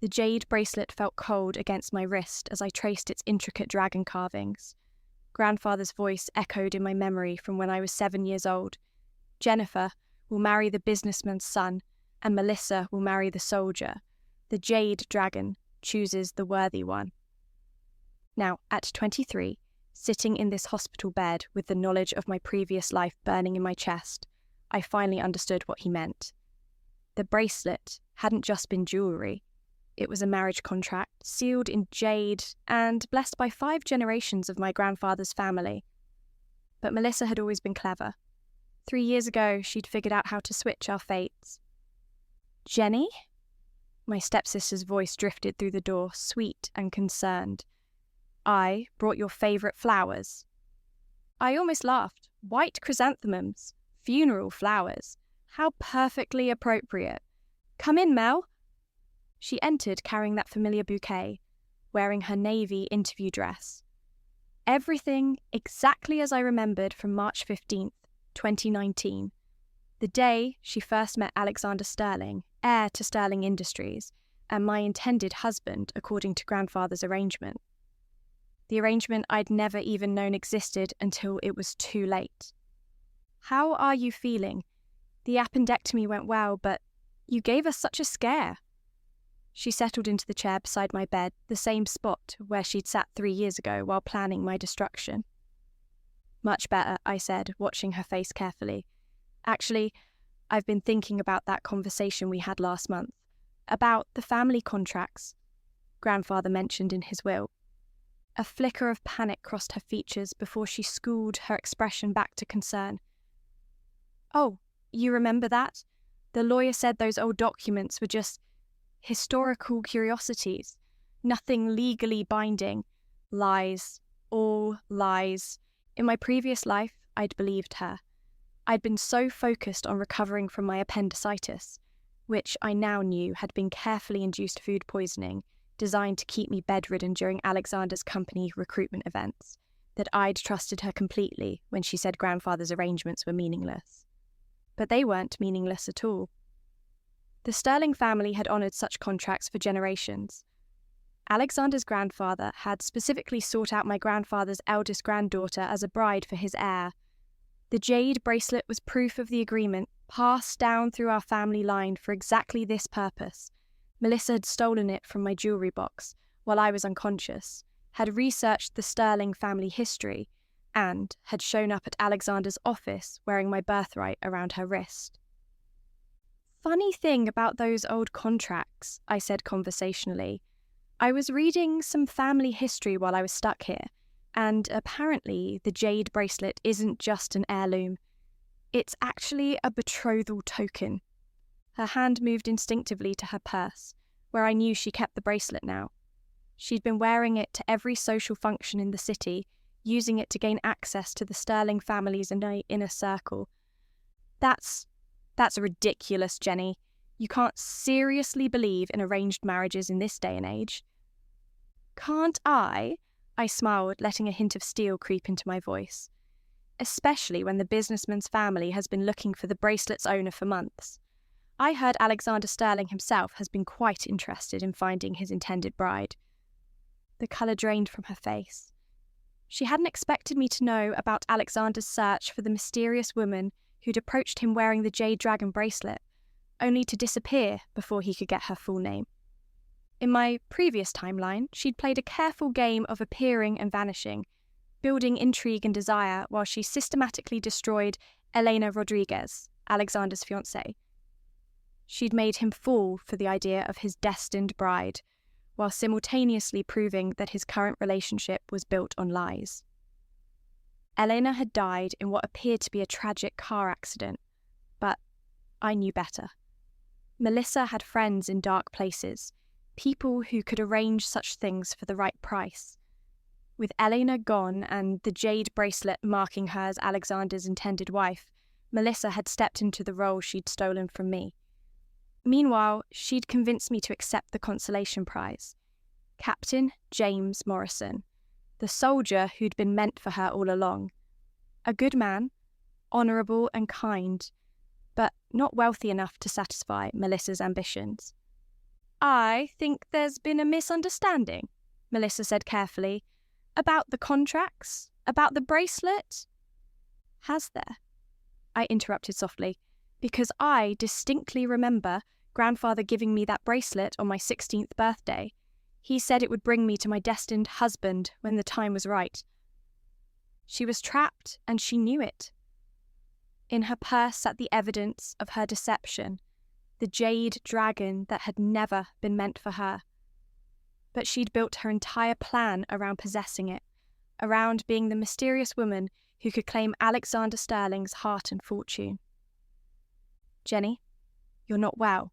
The jade bracelet felt cold against my wrist as I traced its intricate dragon carvings. Grandfather's voice echoed in my memory from when I was 7 years old. Jennifer will marry the businessman's son, and Melissa will marry the soldier. The jade dragon chooses the worthy one. Now, at 23, sitting in this hospital bed with the knowledge of my previous life burning in my chest, I finally understood what he meant. The bracelet hadn't just been jewellery. It was a marriage contract, sealed in jade and blessed by 5 generations of my grandfather's family. But Melissa had always been clever. 3 years ago, she'd figured out how to switch our fates. "Jenny?" My stepsister's voice drifted through the door, sweet and concerned. "I brought your favourite flowers." I almost laughed. White chrysanthemums, funeral flowers. How perfectly appropriate. "Come in, Mel." She entered carrying that familiar bouquet, wearing her navy interview dress. Everything exactly as I remembered from March 15th, 2019, the day she first met Alexander Sterling, heir to Sterling Industries, and my intended husband according to grandfather's arrangement. The arrangement I'd never even known existed until it was too late. "How are you feeling? The appendectomy went well, but you gave us such a scare." She settled into the chair beside my bed, the same spot where she'd sat 3 years ago while planning my destruction. "Much better," I said, watching her face carefully. "Actually, I've been thinking about that conversation we had last month, about the family contracts Grandfather mentioned in his will." A flicker of panic crossed her features before she schooled her expression back to concern. "Oh, you remember that? The lawyer said those old documents were just historical curiosities, nothing legally binding. Lies, all lies. In my previous life, I'd believed her. I'd been so focused on recovering from my appendicitis, which I now knew had been carefully induced food poisoning, designed to keep me bedridden during Alexander's company recruitment events, that I'd trusted her completely when she said grandfather's arrangements were meaningless. But they weren't meaningless at all. The Sterling family had honoured such contracts for generations. Alexander's grandfather had specifically sought out my grandfather's eldest granddaughter as a bride for his heir. The jade bracelet was proof of the agreement, passed down through our family line for exactly this purpose. Melissa had stolen it from my jewellery box while I was unconscious, had researched the Sterling family history, and had shown up at Alexander's office wearing my birthright around her wrist. "Funny thing about those old contracts," I said conversationally. "I was reading some family history while I was stuck here, and apparently the jade bracelet isn't just an heirloom. It's actually a betrothal token." Her hand moved instinctively to her purse, where I knew she kept the bracelet now. She'd been wearing it to every social function in the city, using it to gain access to the Sterling family's inner circle. That's ridiculous, Jenny. You can't seriously believe in arranged marriages in this day and age." "Can't I?" I smiled, letting a hint of steel creep into my voice. "Especially when the businessman's family has been looking for the bracelet's owner for months. I heard Alexander Sterling himself has been quite interested in finding his intended bride." The colour drained from her face. She hadn't expected me to know about Alexander's search for the mysterious woman who'd approached him wearing the jade dragon bracelet, only to disappear before he could get her full name. In my previous timeline, she'd played a careful game of appearing and vanishing, building intrigue and desire while she systematically destroyed Elena Rodriguez, Alexander's fiancée. She'd made him fall for the idea of his destined bride, while simultaneously proving that his current relationship was built on lies. Elena had died in what appeared to be a tragic car accident, but I knew better. Melissa had friends in dark places, people who could arrange such things for the right price. With Elena gone and the jade bracelet marking her as Alexander's intended wife, Melissa had stepped into the role she'd stolen from me. Meanwhile, she'd convinced me to accept the consolation prize. Captain James Morrison, the soldier who'd been meant for her all along. A good man, honourable and kind, but not wealthy enough to satisfy Melissa's ambitions. I think there's been a misunderstanding, Melissa said carefully. About the contracts? About the bracelet? Has there? I interrupted softly, because I distinctly remember Grandfather giving me that bracelet on my 16th birthday. He said it would bring me to my destined husband when the time was right. She was trapped, and she knew it. In her purse sat the evidence of her deception, the jade dragon that had never been meant for her. But she'd built her entire plan around possessing it, around being the mysterious woman who could claim Alexander Sterling's heart and fortune. Jenny, you're not well.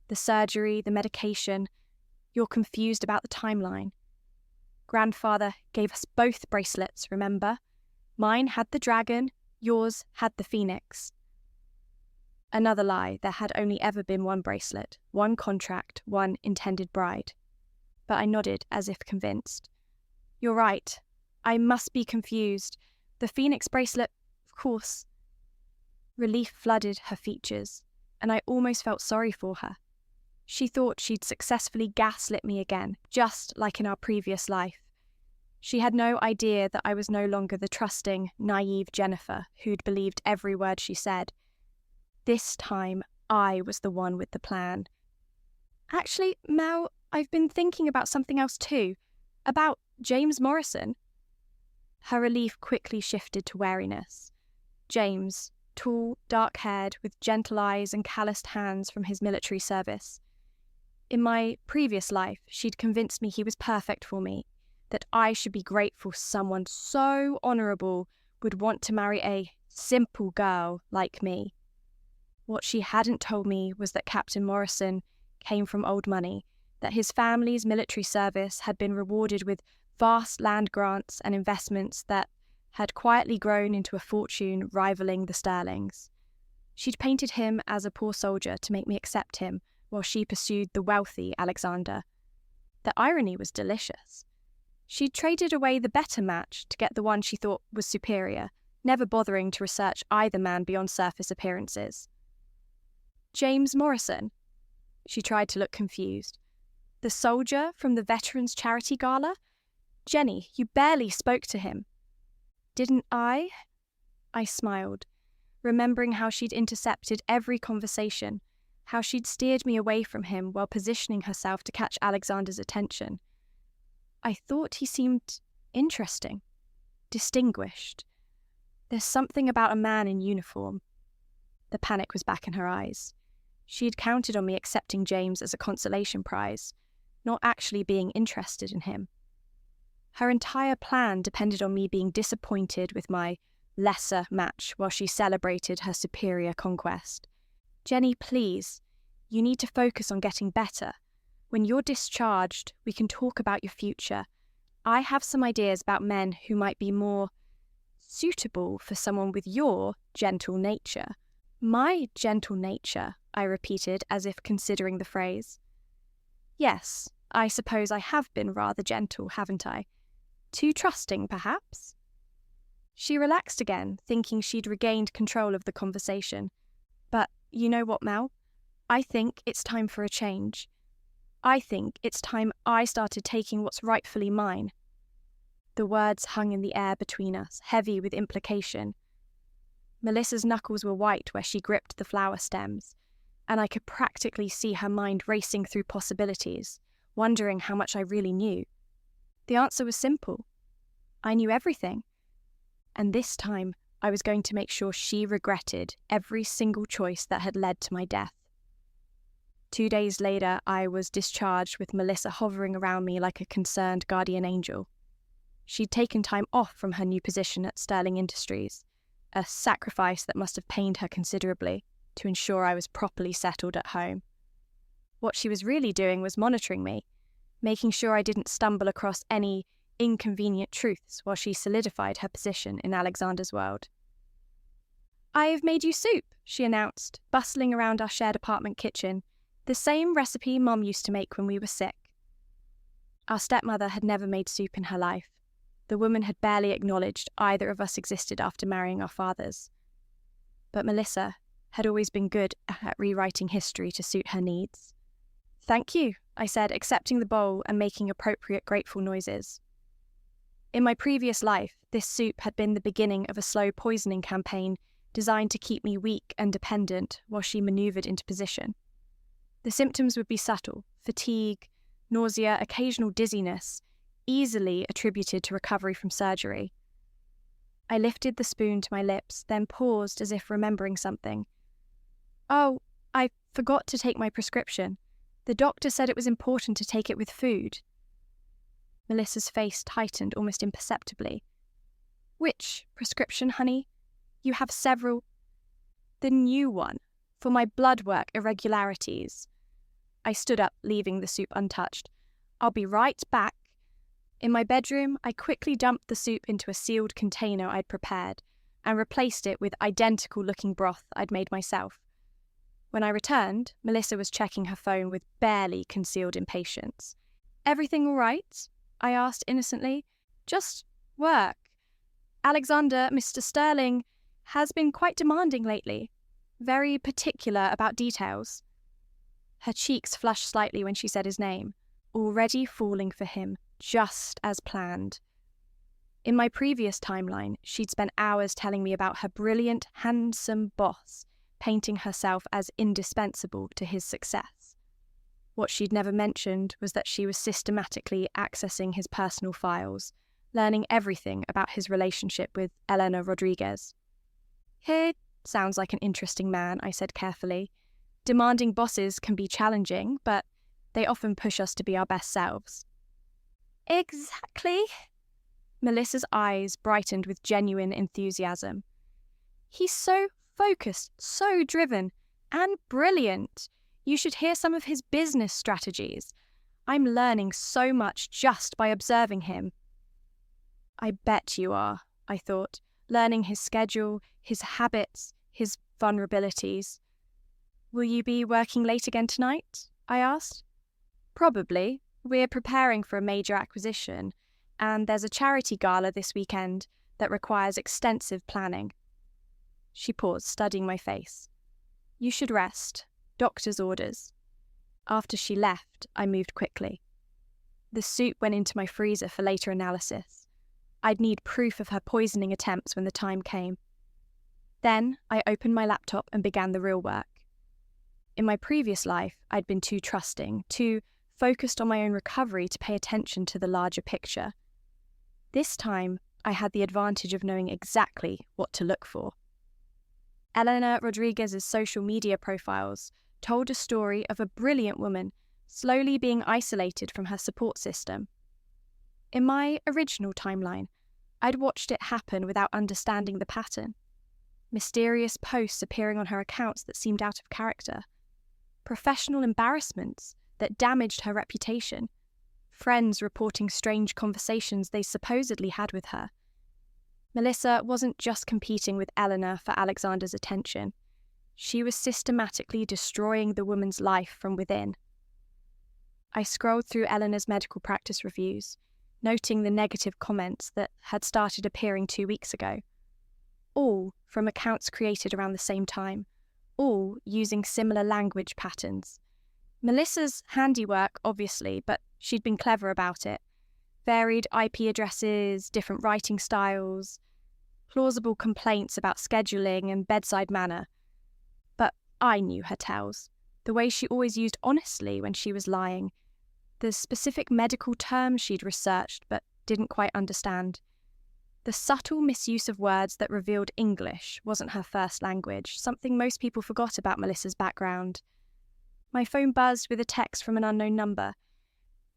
The surgery, the medication, you're confused about the timeline. Grandfather gave us both bracelets, remember? Mine had the dragon, yours had the phoenix. Another lie, there had only ever been one bracelet, one contract, one intended bride. But I nodded as if convinced. You're right. I must be confused. The phoenix bracelet, of course. Relief flooded her features, and I almost felt sorry for her. She thought she'd successfully gaslit me again, just like in our previous life. She had no idea that I was no longer the trusting, naive Jennifer who'd believed every word she said. This time, I was the one with the plan. Actually, Mel, I've been thinking about something else too. About James Morrison. Her relief quickly shifted to wariness. James, tall, dark-haired, with gentle eyes and calloused hands from his military service. In my previous life, she'd convinced me he was perfect for me, that I should be grateful someone so honourable would want to marry a simple girl like me. What she hadn't told me was that Captain Morrison came from old money, that his family's military service had been rewarded with vast land grants and investments that had quietly grown into a fortune rivaling the Sterlings. She'd painted him as a poor soldier to make me accept him, while she pursued the wealthy Alexander. The irony was delicious. She'd traded away the better match to get the one she thought was superior, never bothering to research either man beyond surface appearances. James Morrison? She tried to look confused. The soldier from the Veterans Charity Gala? Jenny, you barely spoke to him. Didn't I? I smiled, remembering how she'd intercepted every conversation, how she'd steered me away from him while positioning herself to catch Alexander's attention. I thought he seemed interesting, distinguished. There's something about a man in uniform. The panic was back in her eyes. She had counted on me accepting James as a consolation prize, not actually being interested in him. Her entire plan depended on me being disappointed with my lesser match while she celebrated her superior conquest. Jenny, please, you need to focus on getting better. When you're discharged, we can talk about your future. I have some ideas about men who might be more suitable for someone with your gentle nature. My gentle nature, I repeated as if considering the phrase. Yes, I suppose I have been rather gentle, haven't I? Too trusting, perhaps? She relaxed again, thinking she'd regained control of the conversation. But you know what, Mel? I think it's time for a change. I think it's time I started taking what's rightfully mine. The words hung in the air between us, heavy with implication. Melissa's knuckles were white where she gripped the flower stems, and I could practically see her mind racing through possibilities, wondering how much I really knew. The answer was simple. I knew everything. And this time, I was going to make sure she regretted every single choice that had led to my death. 2 days later, I was discharged with Melissa hovering around me like a concerned guardian angel. She'd taken time off from her new position at Sterling Industries, a sacrifice that must have pained her considerably to ensure I was properly settled at home. What she was really doing was monitoring me, making sure I didn't stumble across any inconvenient truths while she solidified her position in Alexander's world. "I've made you soup," she announced, bustling around our shared apartment kitchen, the same recipe Mom used to make when we were sick. Our stepmother had never made soup in her life. The woman had barely acknowledged either of us existed after marrying our fathers. But Melissa had always been good at rewriting history to suit her needs. "Thank you," I said, accepting the bowl and making appropriate grateful noises. In my previous life, this soup had been the beginning of a slow poisoning campaign designed to keep me weak and dependent while she manoeuvred into position. The symptoms would be subtle: fatigue, nausea, occasional dizziness, easily attributed to recovery from surgery. I lifted the spoon to my lips, then paused as if remembering something. Oh, I forgot to take my prescription. The doctor said it was important to take it with food. Melissa's face tightened almost imperceptibly. Which prescription, honey? You have several. The new one, for my blood work irregularities. I stood up, leaving the soup untouched. I'll be right back. In my bedroom, I quickly dumped the soup into a sealed container I'd prepared and replaced it with identical-looking broth I'd made myself. When I returned, Melissa was checking her phone with barely concealed impatience. Everything all right? I asked innocently. Just work. Alexander, Mr. Sterling, has been quite demanding lately. Very particular about details. Her cheeks flushed slightly when she said his name, already falling for him, just as planned. In my previous timeline, she'd spent hours telling me about her brilliant, handsome boss, painting herself as indispensable to his success. What she'd never mentioned was that she was systematically accessing his personal files, learning everything about his relationship with Elena Rodriguez. He sounds like an interesting man, I said carefully. Demanding bosses can be challenging, but they often push us to be our best selves. Exactly. Melissa's eyes brightened with genuine enthusiasm. He's so focused, so driven, and brilliant. You should hear some of his business strategies. I'm learning so much just by observing him. I bet you are, I thought, learning his schedule, his habits, his vulnerabilities. Will you be working late again tonight? I asked. Probably. We're preparing for a major acquisition, and there's a charity gala this weekend that requires extensive planning. She paused, studying my face. You should rest. Doctor's orders. After she left, I moved quickly. The soup went into my freezer for later analysis. I'd need proof of her poisoning attempts when the time came. Then I opened my laptop and began the real work. In my previous life, I'd been too trusting, too focused on my own recovery to pay attention to the larger picture. This time, I had the advantage of knowing exactly what to look for. Elena Rodriguez's social media profiles told a story of a brilliant woman slowly being isolated from her support system. In my original timeline, I'd watched it happen without understanding the pattern. Mysterious posts appearing on her accounts that seemed out of character. Professional embarrassments that damaged her reputation. Friends reporting strange conversations they supposedly had with her. Melissa wasn't just competing with Eleanor for Alexander's attention. She was systematically destroying the woman's life from within. I scrolled through Eleanor's medical practice reviews, noting the negative comments that had started appearing 2 weeks ago. All from accounts created around the same time, all using similar language patterns. Melissa's handiwork, obviously, but she'd been clever about it. Varied IP addresses, different writing styles, plausible complaints about scheduling and bedside manner. But I knew her tells. The way she always used honestly when she was lying. The specific medical terms she'd researched but didn't quite understand. The subtle misuse of words that revealed English wasn't her first language, something most people forgot about Melissa's background. My phone buzzed with a text from an unknown number.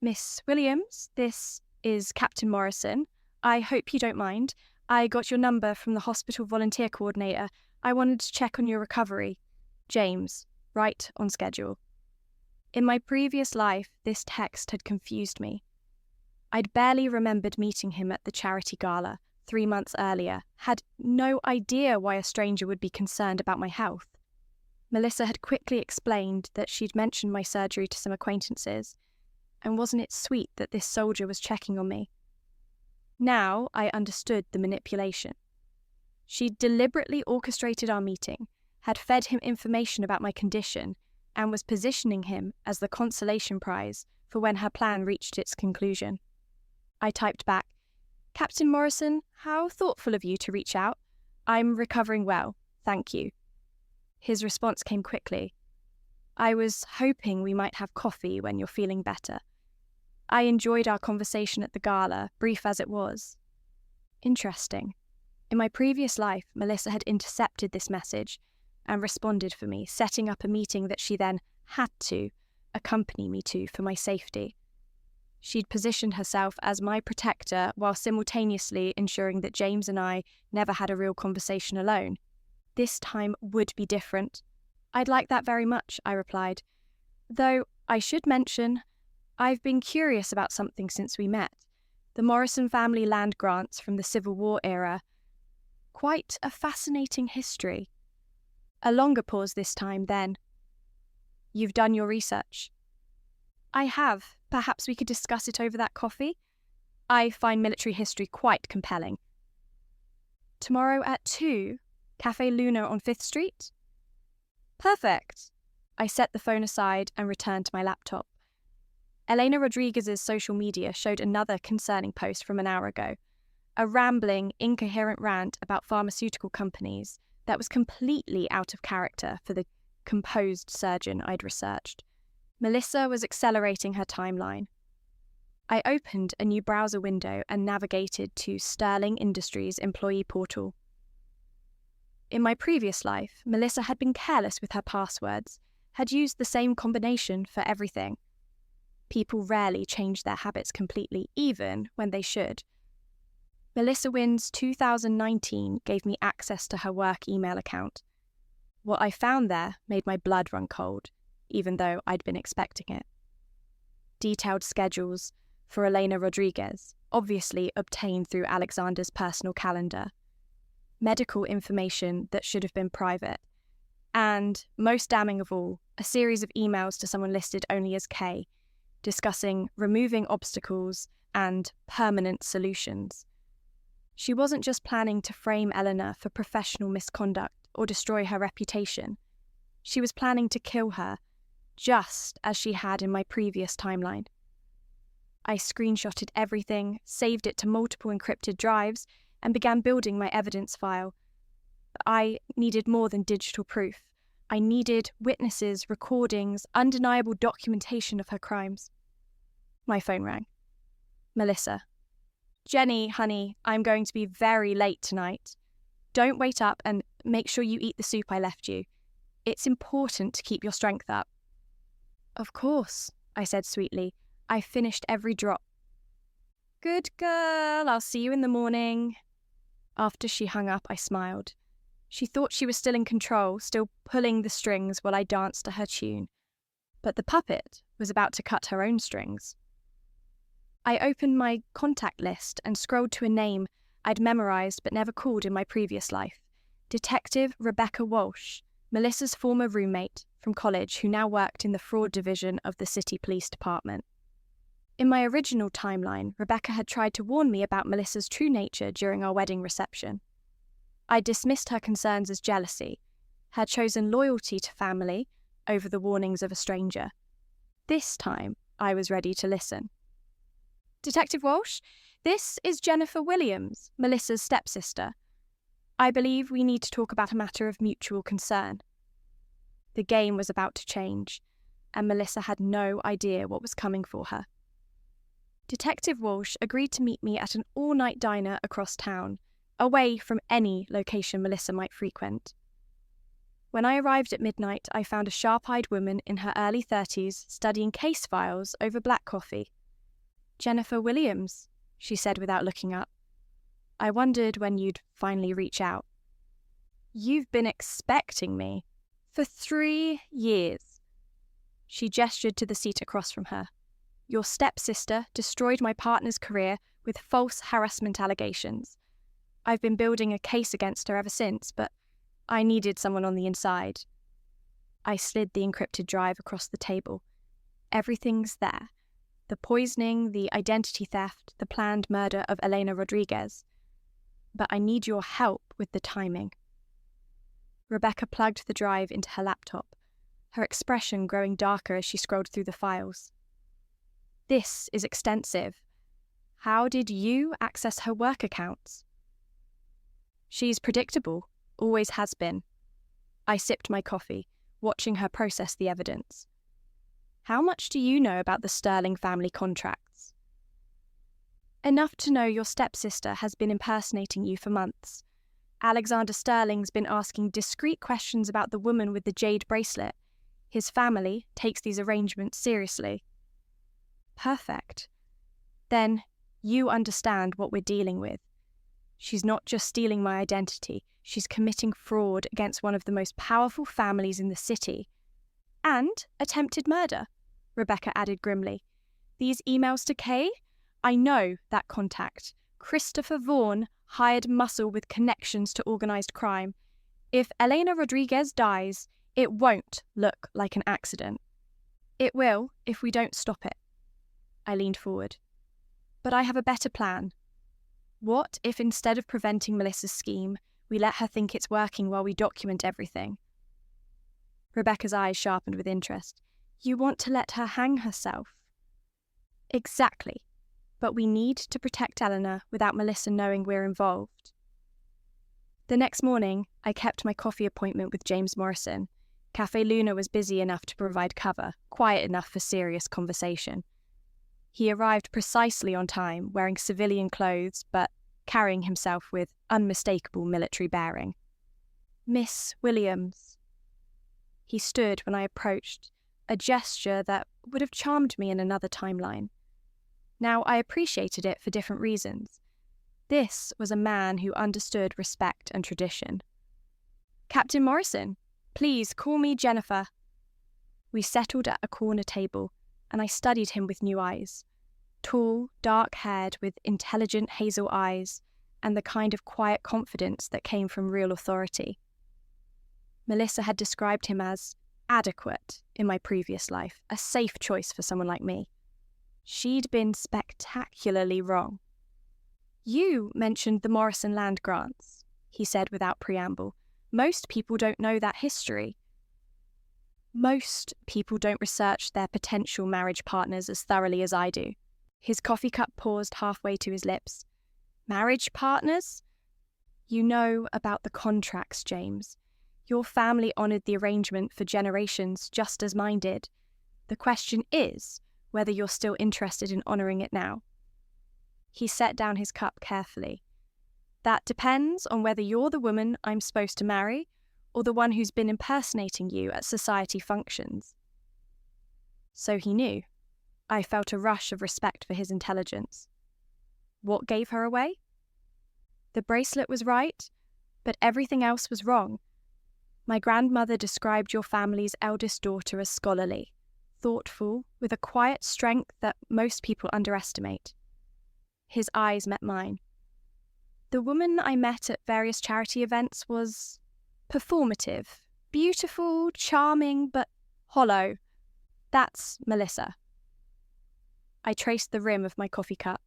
Miss Williams, this is Captain Morrison. I hope you don't mind. I got your number from the hospital volunteer coordinator. I wanted to check on your recovery. James, right on schedule. In my previous life, this text had confused me. I'd barely remembered meeting him at the charity gala 3 months earlier, had no idea why a stranger would be concerned about my health. Melissa had quickly explained that she'd mentioned my surgery to some acquaintances, and wasn't it sweet that this soldier was checking on me? Now I understood the manipulation. She'd deliberately orchestrated our meeting, had fed him information about my condition, and was positioning him as the consolation prize for when her plan reached its conclusion. I typed back, "Captain Morrison, how thoughtful of you to reach out. I'm recovering well, thank you." His response came quickly. "I was hoping we might have coffee when you're feeling better. I enjoyed our conversation at the gala, brief as it was." Interesting. In my previous life, Melissa had intercepted this message and responded for me, setting up a meeting that she then had to accompany me to for my safety. She'd positioned herself as my protector while simultaneously ensuring that James and I never had a real conversation alone. This time would be different. "I'd like that very much," I replied. "Though I should mention, I've been curious about something since we met. The Morrison family land grants from the Civil War era. Quite a fascinating history." A longer pause this time, then. "You've done your research?" "I have. Perhaps we could discuss it over that coffee? I find military history quite compelling." "Tomorrow at 2, Café Luna on 5th Street? "Perfect." I set the phone aside and returned to my laptop. Elena Rodriguez's social media showed another concerning post from an hour ago. A rambling, incoherent rant about pharmaceutical companies that was completely out of character for the composed surgeon I'd researched. Melissa was accelerating her timeline. I opened a new browser window and navigated to Sterling Industries' employee portal. In my previous life, Melissa had been careless with her passwords, had used the same combination for everything. People rarely change their habits completely, even when they should. Melissa Wynn's 2019 gave me access to her work email account. What I found there made my blood run cold, even though I'd been expecting it. Detailed schedules for Elena Rodriguez, obviously obtained through Alexander's personal calendar. Medical information that should have been private. And, most damning of all, a series of emails to someone listed only as K, discussing removing obstacles and permanent solutions. She wasn't just planning to frame Eleanor for professional misconduct or destroy her reputation. She was planning to kill her, just as she had in my previous timeline. I screenshotted everything, saved it to multiple encrypted drives, and began building my evidence file. I needed more than digital proof. I needed witnesses, recordings, undeniable documentation of her crimes. My phone rang. Melissa. "Jenny, honey, I'm going to be very late tonight. Don't wait up and make sure you eat the soup I left you. It's important to keep your strength up." "Of course," I said sweetly. "I finished every drop." "Good girl, I'll see you in the morning." After she hung up, I smiled. She thought she was still in control, still pulling the strings while I danced to her tune. But the puppet was about to cut her own strings. I opened my contact list and scrolled to a name I'd memorized but never called in my previous life. Detective Rebecca Walsh, Melissa's former roommate from college who now worked in the fraud division of the city police department. In my original timeline, Rebecca had tried to warn me about Melissa's true nature during our wedding reception. I dismissed her concerns as jealousy, had chosen loyalty to family over the warnings of a stranger. This time, I was ready to listen. "Detective Walsh, this is Jennifer Williams, Melissa's stepsister. I believe we need to talk about a matter of mutual concern." The game was about to change, and Melissa had no idea what was coming for her. Detective Walsh agreed to meet me at an all-night diner across town, away from any location Melissa might frequent. When I arrived at midnight, I found a sharp-eyed woman in her early 30s studying case files over black coffee. "Jennifer Williams," she said without looking up. "I wondered when you'd finally reach out." "You've been expecting me for 3 years." She gestured to the seat across from her. "Your stepsister destroyed my partner's career with false harassment allegations. I've been building a case against her ever since, but I needed someone on the inside." I slid the encrypted drive across the table. Everything's there. The poisoning, the identity theft, the planned murder of Elena Rodriguez. But I need your help with the timing. Rebecca plugged the drive into her laptop. her expression growing darker as she scrolled through the files. This is extensive. How did you access her work accounts? She's predictable, always has been. I sipped my coffee, watching her process the evidence. How much do you know about the Sterling family contracts? Enough to know your stepsister has been impersonating you for months. Alexander Sterling's been asking discreet questions about the woman with the jade bracelet. His family takes these arrangements seriously. Perfect. Then you understand what we're dealing with. She's not just stealing my identity, she's committing fraud against one of the most powerful families in the city. And attempted murder, Rebecca added grimly. These emails to Kay? I know that contact. Christopher Vaughan, hired muscle with connections to organised crime. If Elena Rodriguez dies, it won't look like an accident. It will if we don't stop it. I leaned forward. But I have a better plan. What if instead of preventing Melissa's scheme, we let her think it's working while we document everything? Rebecca's eyes sharpened with interest. You want to let her hang herself? Exactly. But we need to protect Eleanor without Melissa knowing we're involved. The next morning, I kept my coffee appointment with James Morrison. Cafe Luna was busy enough to provide cover, quiet enough for serious conversation. He arrived precisely on time, wearing civilian clothes, but carrying himself with unmistakable military bearing. Miss Williams. He stood when I approached, a gesture that would have charmed me in another timeline. Now, I appreciated it for different reasons. This was a man who understood respect and tradition. Captain Morrison, please call me Jennifer. We settled at a corner table, and I studied him with new eyes. Tall, dark-haired, with intelligent hazel eyes, and the kind of quiet confidence that came from real authority. Melissa had described him as adequate in my previous life, a safe choice for someone like me. She'd been spectacularly wrong. You mentioned the Morrison land grants, he said without preamble. Most people don't know that history. Most people don't research their potential marriage partners as thoroughly as I do. His coffee cup paused halfway to his lips. Marriage partners? You know about the contracts, James. Your family honoured the arrangement for generations just as mine did. The question is whether you're still interested in honouring it now. He set down his cup carefully. That depends on whether you're the woman I'm supposed to marry or the one who's been impersonating you at society functions. So he knew. I felt a rush of respect for his intelligence. What gave her away? The bracelet was right, but everything else was wrong. My grandmother described your family's eldest daughter as scholarly, thoughtful, with a quiet strength that most people underestimate. His eyes met mine. The woman I met at various charity events was performative, beautiful, charming, but hollow. That's Melissa. I traced the rim of my coffee cup.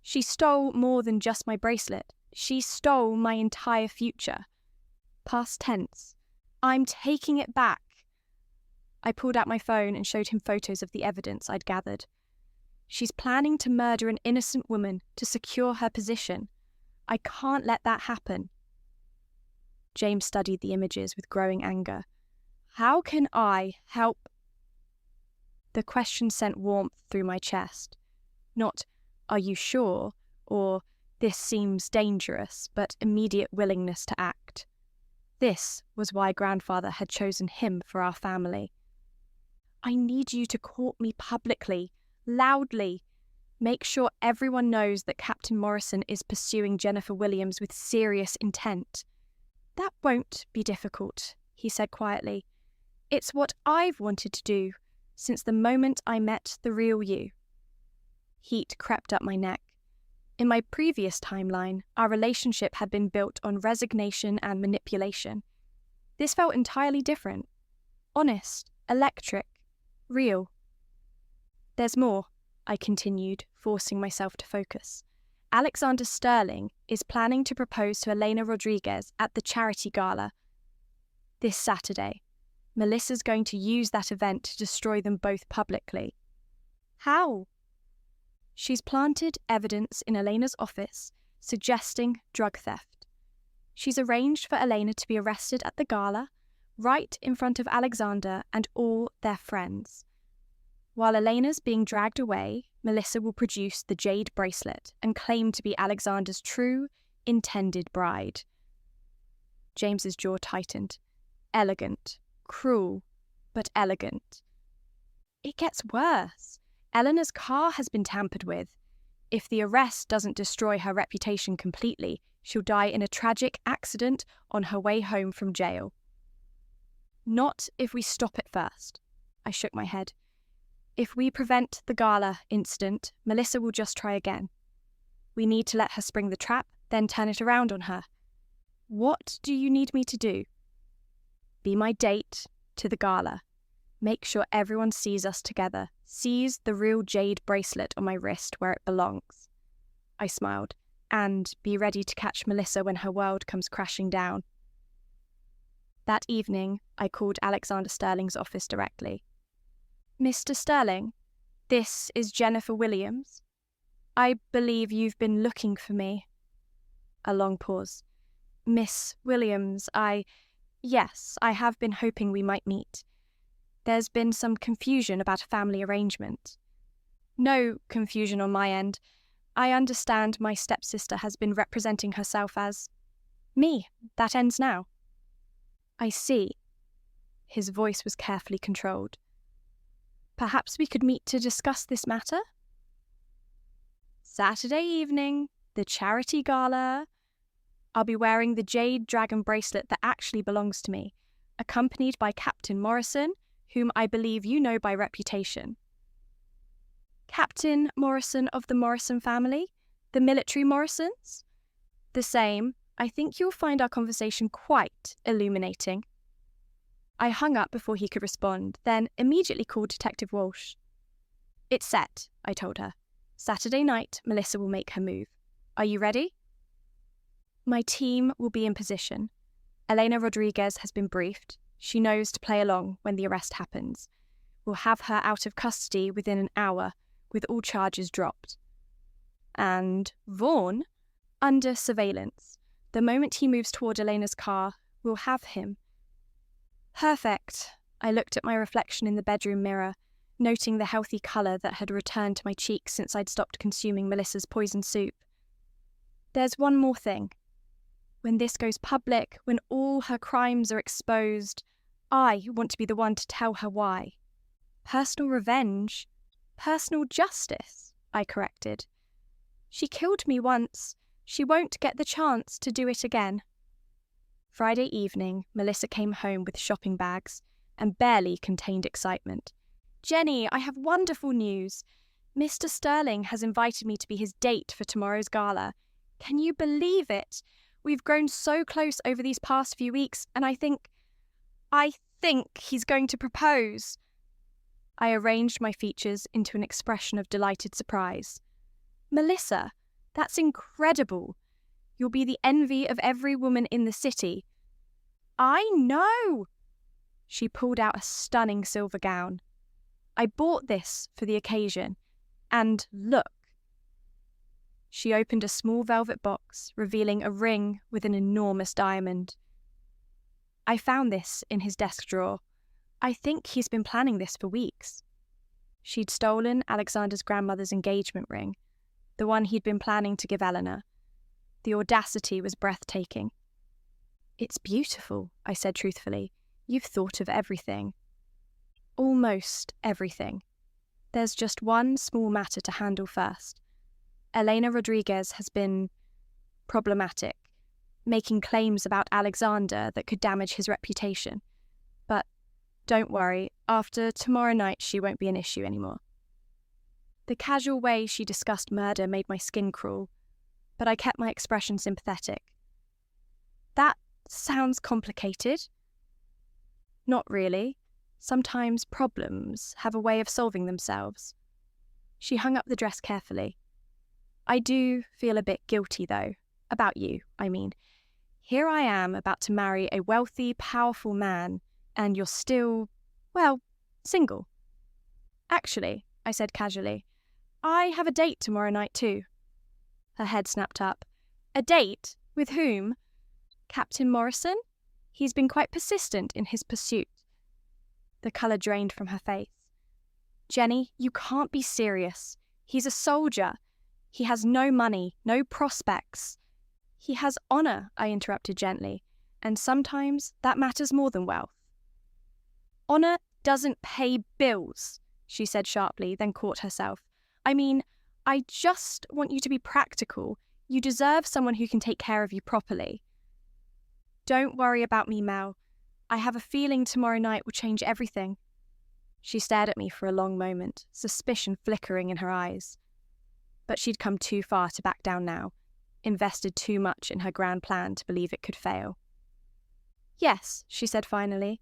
She stole more than just my bracelet. She stole my entire future. Past tense. I'm taking it back. I pulled out my phone and showed him photos of the evidence I'd gathered. She's planning to murder an innocent woman to secure her position. I can't let that happen. James studied the images with growing anger. How can I help? The question sent warmth through my chest. Not, are you sure, or this seems dangerous, but immediate willingness to act. This was why grandfather had chosen him for our family. I need you to court me publicly, loudly. Make sure everyone knows that Captain Morrison is pursuing Jennifer Williams with serious intent. That won't be difficult, he said quietly. It's what I've wanted to do since the moment I met the real you. Heat crept up my neck. In my previous timeline, our relationship had been built on resignation and manipulation. This felt entirely different. Honest, electric, real. There's more, I continued, forcing myself to focus. Alexander Sterling is planning to propose to Elena Rodriguez at the charity gala this Saturday. Melissa's going to use that event to destroy them both publicly. How? She's planted evidence in Elena's office suggesting drug theft. She's arranged for Elena to be arrested at the gala, right in front of Alexander and all their friends. While Elena's being dragged away, Melissa will produce the jade bracelet and claim to be Alexander's true, intended bride. James's jaw tightened. Elegant, cruel, but elegant. It gets worse. Eleanor's car has been tampered with. If the arrest doesn't destroy her reputation completely, she'll die in a tragic accident on her way home from jail. Not if we stop it first. I shook my head. If we prevent the gala incident, Melissa will just try again. We need to let her spring the trap, then turn it around on her. What do you need me to do? Be my date to the gala. Make sure everyone sees us together. Sees the real jade bracelet on my wrist where it belongs. I smiled. And be ready to catch Melissa when her world comes crashing down. That evening, I called Alexander Sterling's office directly. Mr. Sterling, this is Jennifer Williams. I believe you've been looking for me. A long pause. Miss Williams, Yes, I have been hoping we might meet. There's been some confusion about a family arrangement. No confusion on my end. I understand my stepsister has been representing herself as me. That ends now. I see. His voice was carefully controlled. Perhaps we could meet to discuss this matter? Saturday evening, the charity gala. I'll be wearing the jade dragon bracelet that actually belongs to me, accompanied by Captain Morrison, whom I believe you know by reputation. Captain Morrison of the Morrison family? The military Morrisons? The same. I think you'll find our conversation quite illuminating. I hung up before he could respond, then immediately called Detective Walsh. It's set, I told her. Saturday night, Melissa will make her move. Are you ready? My team will be in position. Elena Rodriguez has been briefed. She knows to play along when the arrest happens. We'll have her out of custody within an hour, with all charges dropped. And Vaughn, under surveillance. The moment he moves toward Elena's car, we'll have him. Perfect. I looked at my reflection in the bedroom mirror, noting the healthy colour that had returned to my cheeks since I'd stopped consuming Melissa's poison soup. There's one more thing. When this goes public, when all her crimes are exposed, I want to be the one to tell her why. Personal revenge. Personal justice, I corrected. She killed me once. She won't get the chance to do it again. Friday evening, Melissa came home with shopping bags and barely contained excitement. Jenny, I have wonderful news. Mr. Sterling has invited me to be his date for tomorrow's gala. Can you believe it? We've grown so close over these past few weeks, and I think he's going to propose. I arranged my features into an expression of delighted surprise. Melissa, that's incredible. You'll be the envy of every woman in the city. I know! She pulled out a stunning silver gown. I bought this for the occasion. And look. She opened a small velvet box, revealing a ring with an enormous diamond. I found this in his desk drawer. I think he's been planning this for weeks. She'd stolen Alexander's grandmother's engagement ring, the one he'd been planning to give Eleanor. The audacity was breathtaking. It's beautiful, I said truthfully. You've thought of everything. Almost everything. There's just one small matter to handle first. Elena Rodriguez has been problematic, making claims about Alexander that could damage his reputation. But don't worry, after tomorrow night she won't be an issue anymore. The casual way she discussed murder made my skin crawl, but I kept my expression sympathetic. That sounds complicated. Not really. Sometimes problems have a way of solving themselves. She hung up the dress carefully. I do feel a bit guilty, though. About you, I mean. Here I am about to marry a wealthy, powerful man, And you're still, well, single. Actually, I said casually, I have a date tomorrow night too. Her head snapped up. A date? With whom? Captain Morrison? He's been quite persistent in his pursuit. The colour drained from her face. Jenny, you can't be serious. He's a soldier. He has no money, no prospects. He has honour, I interrupted gently, and sometimes that matters more than wealth. Honour doesn't pay bills, she said sharply, then caught herself. I mean, I just want you to be practical. You deserve someone who can take care of you properly. Don't worry about me, Mel. I have a feeling tomorrow night will change everything. She stared at me for a long moment, suspicion flickering in her eyes. But she'd come too far to back down now, invested too much in her grand plan to believe it could fail. Yes, she said finally,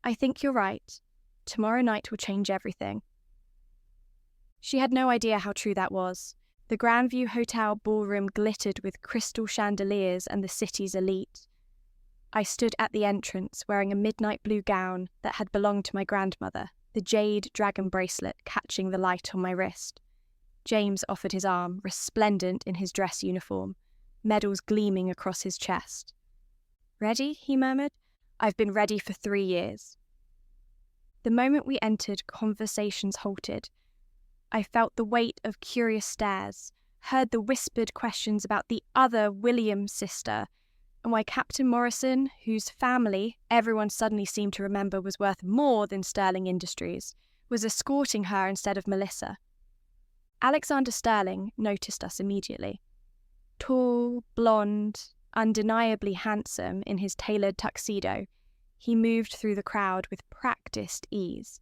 I think you're right. Tomorrow night will change everything. She had no idea how true that was. The Grandview Hotel ballroom glittered with crystal chandeliers and the city's elite. I stood at the entrance wearing a midnight blue gown that had belonged to my grandmother, the jade dragon bracelet catching the light on my wrist. James offered his arm, resplendent in his dress uniform, medals gleaming across his chest. Ready? He murmured. I've been ready for 3 years. The moment we entered, conversations halted. I felt the weight of curious stares, heard the whispered questions about the other Williams sister, and why Captain Morrison, whose family everyone suddenly seemed to remember was worth more than Sterling Industries, was escorting her instead of Melissa. Alexander Sterling noticed us immediately. Tall, blonde, undeniably handsome in his tailored tuxedo, he moved through the crowd with practiced ease.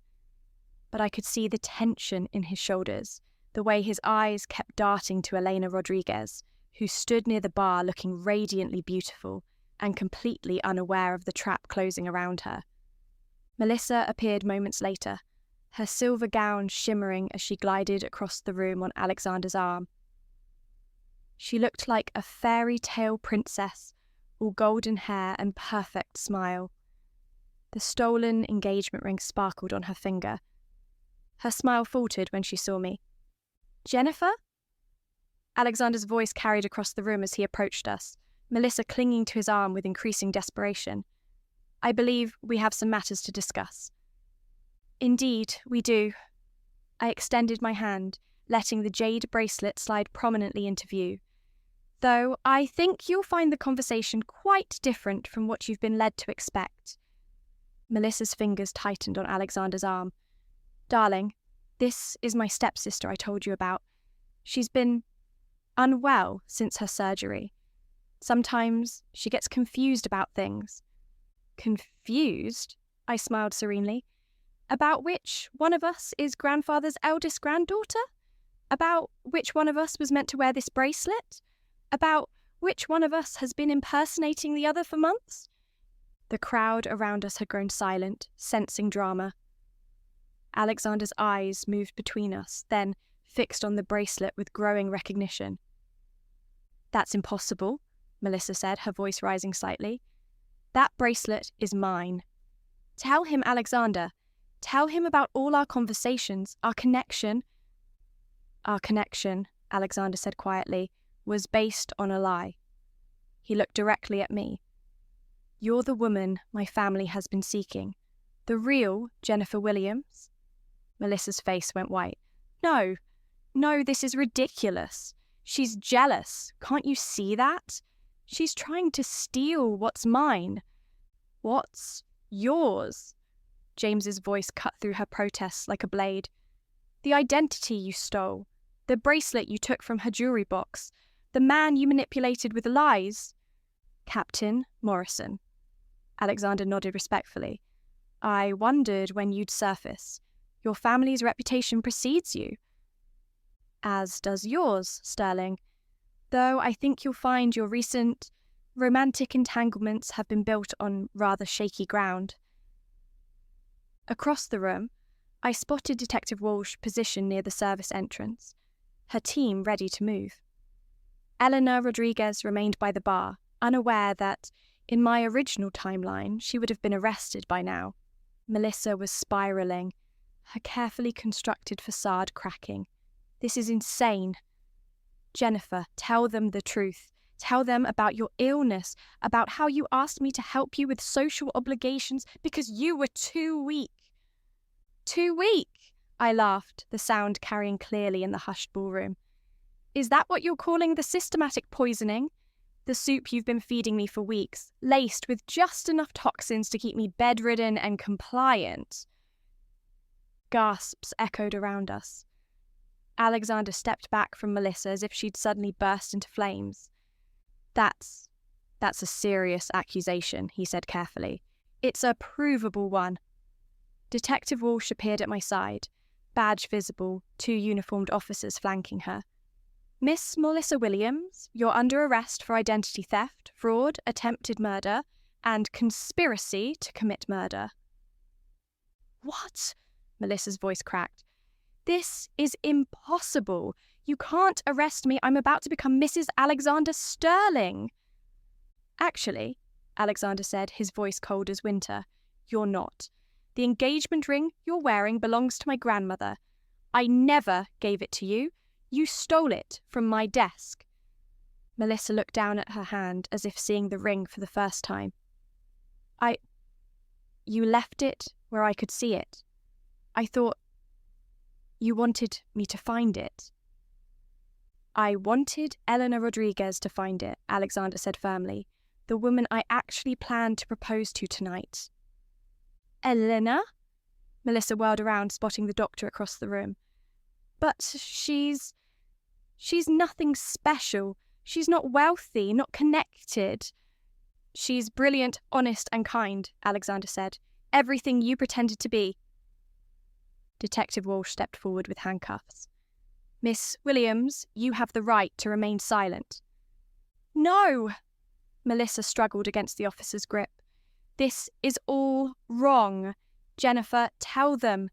But I could see the tension in his shoulders, the way his eyes kept darting to Elena Rodriguez, who stood near the bar looking radiantly beautiful and completely unaware of the trap closing around her. Melissa appeared moments later, her silver gown shimmering as she glided across the room on Alexander's arm. She looked like a fairy tale princess, all golden hair and perfect smile. The stolen engagement ring sparkled on her finger. Her smile faltered when she saw me. Jennifer? Alexander's voice carried across the room as he approached us, Melissa clinging to his arm with increasing desperation. I believe we have some matters to discuss. Indeed, we do. I extended my hand, letting the jade bracelet slide prominently into view. Though I think you'll find the conversation quite different from what you've been led to expect. Melissa's fingers tightened on Alexander's arm. Darling, this is my stepsister I told you about. She's been unwell since her surgery. Sometimes she gets confused about things. Confused? I smiled serenely. About which one of us is grandfather's eldest granddaughter? About which one of us was meant to wear this bracelet? About which one of us has been impersonating the other for months? The crowd around us had grown silent, sensing drama. Alexander's eyes moved between us, then fixed on the bracelet with growing recognition. That's impossible, Melissa said, her voice rising slightly. That bracelet is mine. Tell him, Alexander. Tell him about all our conversations, our connection. Our connection, Alexander said quietly, was based on a lie. He looked directly at me. You're the woman my family has been seeking. The real Jennifer Williams? Melissa's face went white. No, this is ridiculous. She's jealous. Can't you see that? She's trying to steal what's mine. What's yours? James's voice cut through her protests like a blade. The identity you stole. The bracelet you took from her jewelry box. The man you manipulated with lies. Captain Morrison. Alexander nodded respectfully. I wondered when you'd surface. Your family's reputation precedes you. As does yours, Sterling. Though I think you'll find your recent romantic entanglements have been built on rather shaky ground. Across the room, I spotted Detective Walsh positioned near the service entrance, her team ready to move. Eleanor Rodriguez remained by the bar, unaware that, in my original timeline, she would have been arrested by now. Melissa was spiraling, her carefully constructed facade cracking. This is insane. Jennifer, tell them the truth. Tell them about your illness, about how you asked me to help you with social obligations because you were too weak. Too weak, I laughed, the sound carrying clearly in the hushed ballroom. Is that what you're calling the systematic poisoning? The soup you've been feeding me for weeks, laced with just enough toxins to keep me bedridden and compliant. Gasps echoed around us. Alexander stepped back from Melissa as if she'd suddenly burst into flames. That's a serious accusation, he said carefully. It's a provable one. Detective Walsh appeared at my side, badge visible, 2 uniformed officers flanking her. Miss Melissa Williams, you're under arrest for identity theft, fraud, attempted murder, and conspiracy to commit murder. What? Melissa's voice cracked. This is impossible. You can't arrest me. I'm about to become Mrs. Alexander Sterling. Actually, Alexander said, his voice cold as winter, you're not. The engagement ring you're wearing belongs to my grandmother. I never gave it to you. You stole it from my desk. Melissa looked down at her hand as if seeing the ring for the first time. You left it where I could see it. I thought you wanted me to find it. I wanted Eleanor Rodriguez to find it, Alexander said firmly, the woman I actually planned to propose to tonight. Eleanor? Melissa whirled around, spotting the doctor across the room. But she's nothing special. She's not wealthy, not connected. She's brilliant, honest, and kind, Alexander said. Everything you pretended to be. Detective Walsh stepped forward with handcuffs. Miss Williams, you have the right to remain silent. No! Melissa struggled against the officer's grip. This is all wrong. Jennifer, tell them.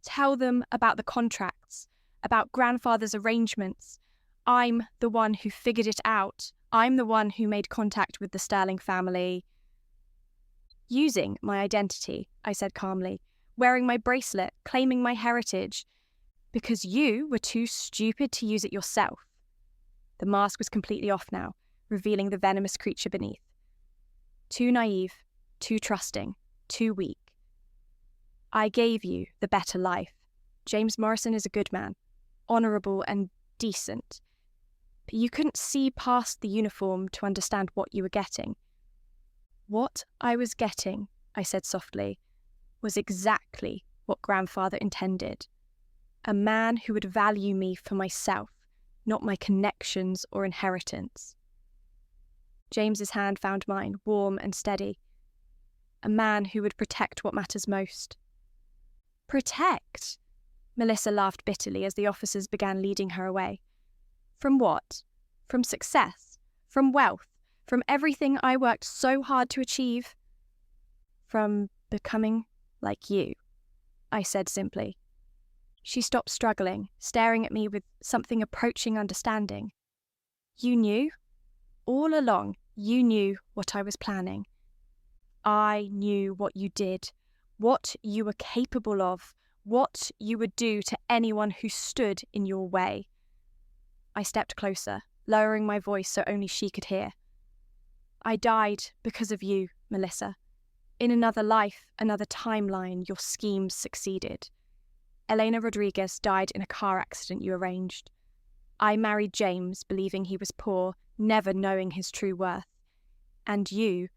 Tell them about the contracts, about grandfather's arrangements. I'm the one who figured it out. I'm the one who made contact with the Sterling family. Using my identity, I said calmly, wearing my bracelet, claiming my heritage, because you were too stupid to use it yourself. The mask was completely off now, revealing the venomous creature beneath. Too naive, too trusting, too weak. I gave you the better life. James Morrison is a good man, honourable and decent. But you couldn't see past the uniform to understand what you were getting. What I was getting, I said softly, was exactly what grandfather intended. A man who would value me for myself, not my connections or inheritance. James's hand found mine, warm and steady. A man who would protect what matters most. Protect? Melissa laughed bitterly as the officers began leading her away. From what? From success? From wealth? From everything I worked so hard to achieve? From becoming like you, I said simply. She stopped struggling, staring at me with something approaching understanding. You knew? All along, you knew what I was planning. I knew what you did, what you were capable of, what you would do to anyone who stood in your way. I stepped closer, lowering my voice so only she could hear. I died because of you, Melissa. In another life, another timeline, your schemes succeeded. Elena Rodriguez died in a car accident you arranged. I married James, believing he was poor, never knowing his true worth. And you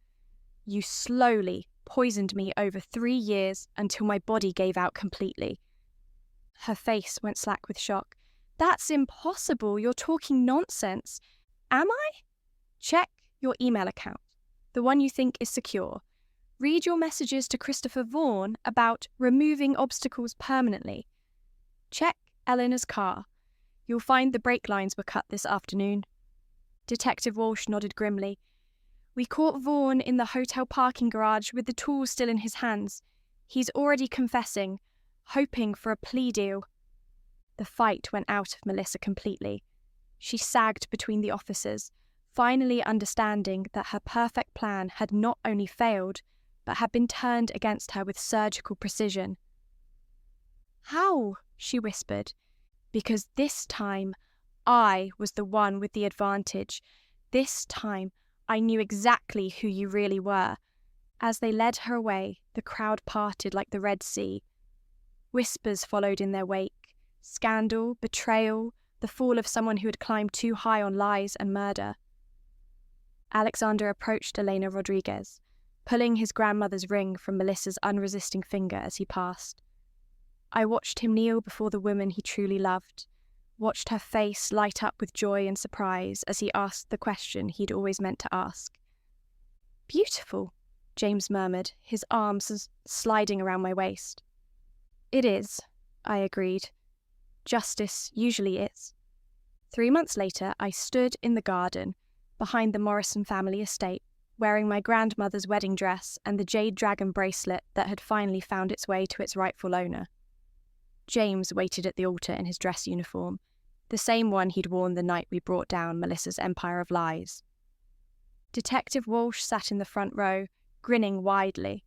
slowly poisoned me over 3 years until my body gave out completely. Her face went slack with shock. That's impossible. You're talking nonsense. Am I? Check your email account, the one you think is secure. Read your messages to Christopher Vaughan about removing obstacles permanently. Check Eleanor's car. You'll find the brake lines were cut this afternoon. Detective Walsh nodded grimly. We caught Vaughan in the hotel parking garage with the tools still in his hands. He's already confessing, hoping for a plea deal. The fight went out of Melissa completely. She sagged between the officers, finally understanding that her perfect plan had not only failed, but had been turned against her with surgical precision. "How?" she whispered. "Because this time I was the one with the advantage. This time I knew exactly who you really were." As they led her away, the crowd parted like the Red Sea. Whispers followed in their wake. Scandal, betrayal, the fall of someone who had climbed too high on lies and murder. Alexander approached Elena Rodriguez, pulling his grandmother's ring from Melissa's unresisting finger as he passed. I watched him kneel before the woman he truly loved, watched her face light up with joy and surprise as he asked the question he'd always meant to ask. "Beautiful," James murmured, his arms sliding around my waist. "It is," I agreed. "Justice usually is." 3 months later, I stood in the garden, behind the Morrison family estate, wearing my grandmother's wedding dress and the jade dragon bracelet that had finally found its way to its rightful owner. James waited at the altar in his dress uniform, the same one he'd worn the night we brought down Melissa's empire of lies. Detective Walsh sat in the front row, grinning widely.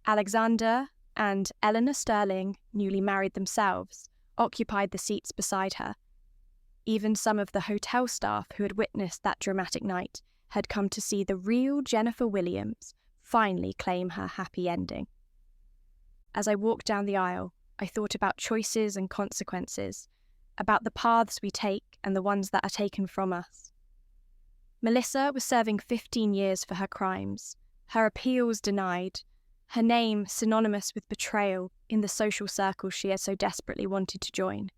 Alexander and Eleanor Sterling, newly married themselves, occupied the seats beside her. Even some of the hotel staff who had witnessed that dramatic night had come to see the real Jennifer Williams finally claim her happy ending. As I walked down the aisle, I thought about choices and consequences, about the paths we take and the ones that are taken from us. Melissa was serving 15 years for her crimes, her appeals denied, her name synonymous with betrayal in the social circle she had so desperately wanted to join.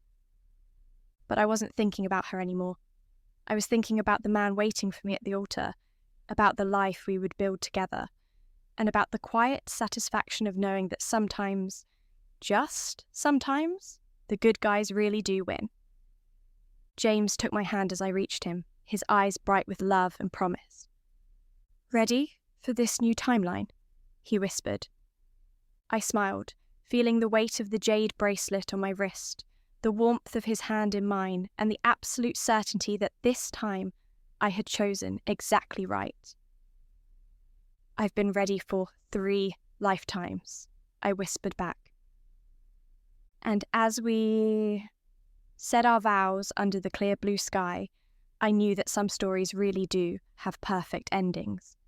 But I wasn't thinking about her anymore. I was thinking about the man waiting for me at the altar, about the life we would build together, and about the quiet satisfaction of knowing that sometimes, just sometimes, the good guys really do win. James took my hand as I reached him, his eyes bright with love and promise. "Ready for this new timeline?" he whispered. I smiled, feeling the weight of the jade bracelet on my wrist, the warmth of his hand in mine, and the absolute certainty that this time I had chosen exactly right. "I've been ready for 3 lifetimes," I whispered back. And as we said our vows under the clear blue sky, I knew that some stories really do have perfect endings.